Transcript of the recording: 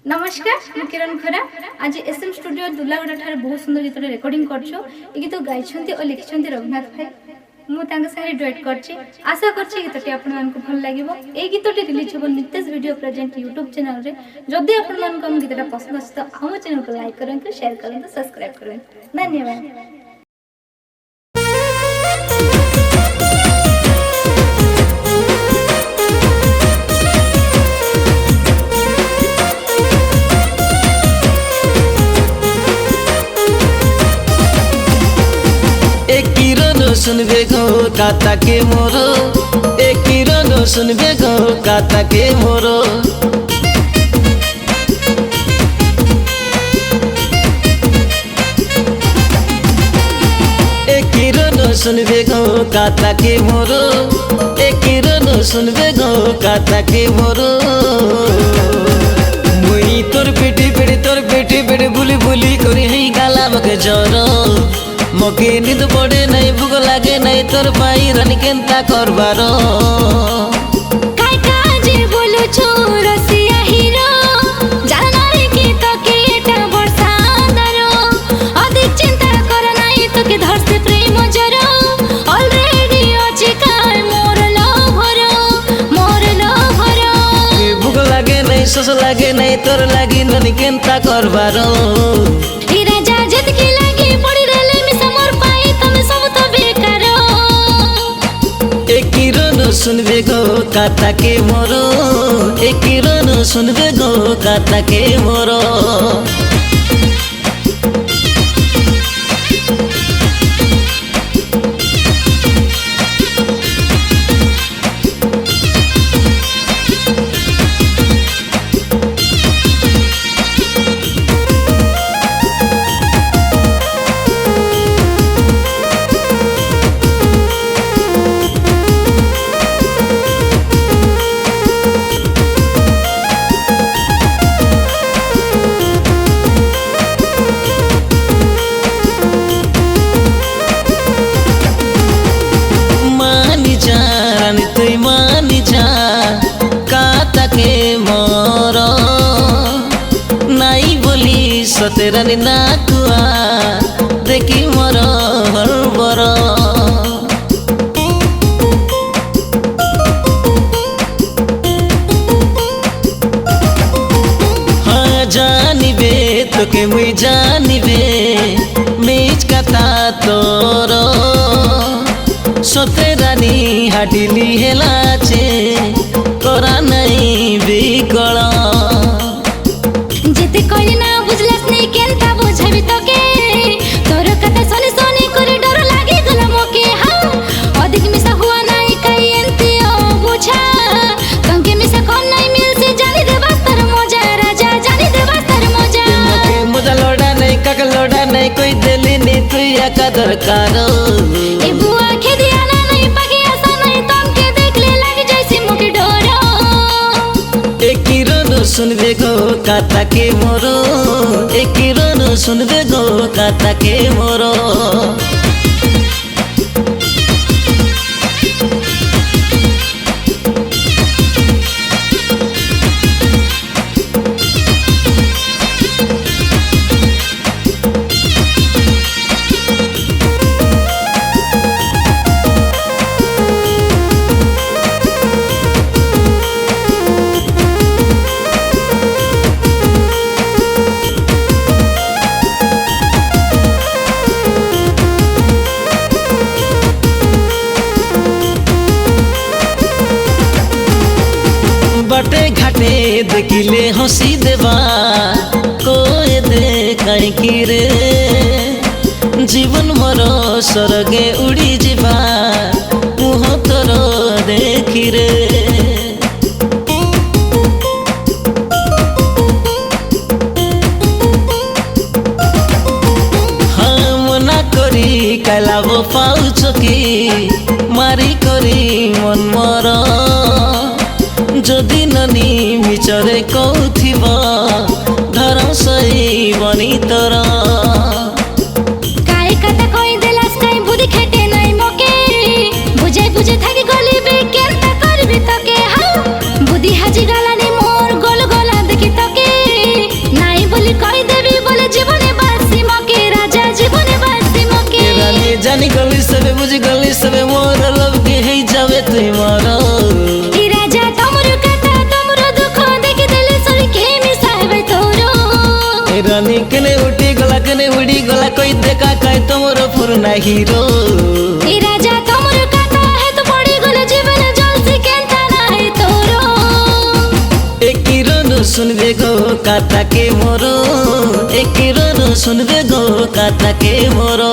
नमस्कार मैं किरण खरा आज एसएम स्टूडियो दुलागड़ा ठारे बहुत सुंदर गीत रेकर्डिंग करछो ए गीत गाइछन्ती और लिखिछन्ती रघुनाथ भाई मु तांग सारे डुएट करछि आशा करछि गीतटी आपन मानकु भल लागिवो ए गीतटी रिलीज होबो Nitesh video present YouTube channel रे जदि आपन मानकु हम गीतटा पसंद आछे तो हम चैनल को लाइक करंतु शेयर करंतु सब्सक्राइब करंतु धन्यवाद। सुनबे गो काता के मोरो एक किरण सुनबे गो काता के मोरो एक किरण सुनबे गो काता के मोरो एक किरण सुनबे गो काता के मोरो मुई तोर पेटी पेटी बुली बुली करी ही गाला मके जरो मोके निद पड़े नहीं भूख लागे नहीं तोर पाई रानी केंता करबारो काय काजे बोलो छोरो सिया हीरो जाना रे की तो के एटा वर्षा दरो अधिक चिंता कर नहीं तो के धर से प्रेम जरो ऑलरेडी अछि काय मोर लभरो भूख लागे नहीं सोस लागे नहीं तोर लागी रानी केंता करबारो ही राजा जत की लागी पड़ी सुनबे गो काता के मोरो एक किरण सुनबे गो काता के मोरो के मोरो नाई बोली सतेरानी नाकुआ देखी मोरो हरबरो हाँ जानिबे तो के मुई जानिबे मेज काता तोरो सतेरानी हाडिली हेलाचे तोरा नहीं बिकल जेते कहली ना बुझलस नहीं केनता बुझाबी तो के तोर कथा सुनी सुनी करे डर लागे गला मोके हां अधिक मिसा हुआ नहीं कई एंती ओ बुझा कंके मिसा कोन नहीं मिल से जानी दे बस्तर मजा राजा जानी दे बस्तर मजा मोके मुजा लोड़ा नहीं काक लोड़ा नहीं कोई दिली नहीं तू या का दरकार ए बुआ के दिया ना नहीं पगे ऐसा नहीं तुम के देख ले लग जैसे मोके डोरो एक किरण सुनबे गो काता के मोरो एक किरण सुनबे गो काता के मोरो बाटे घाटे देखिले हंसी देवा कोए दे कहीं रे जीवन मोर स्वर्गे उड़ी जीवा मुह तोर देखी रे हाँ मना करी कैलाब पाउछ कि मारी करी मन मोर जदि ननी मिचरे कौथिब धर सही बनी तोर काय कथा कोई देलास काय बुद्धि खेटे नहीं मोके बुझे बुझे थाकी गली बे केनता करबी तो के हां बुद्धि हाजी गाला ने मोर गोल गोला देखि तो के জানি গলি সবে বুঝি গলি সবে মোর লভ কে হেই যাবে তুই মর ए राजा तमर कथा तमर दुख देखि देले सरी के मिसाइबे तोरो ए रानी केने उड़ी गला कोई देखा काय तोमर पुरना हीरो ए राजा तमर कथा है तो पड़ी गले जीवन जल से केनता नाही तोरो एक रन सुनबे गो काता के मोरो एक रन सुनबे गो काता के मोरो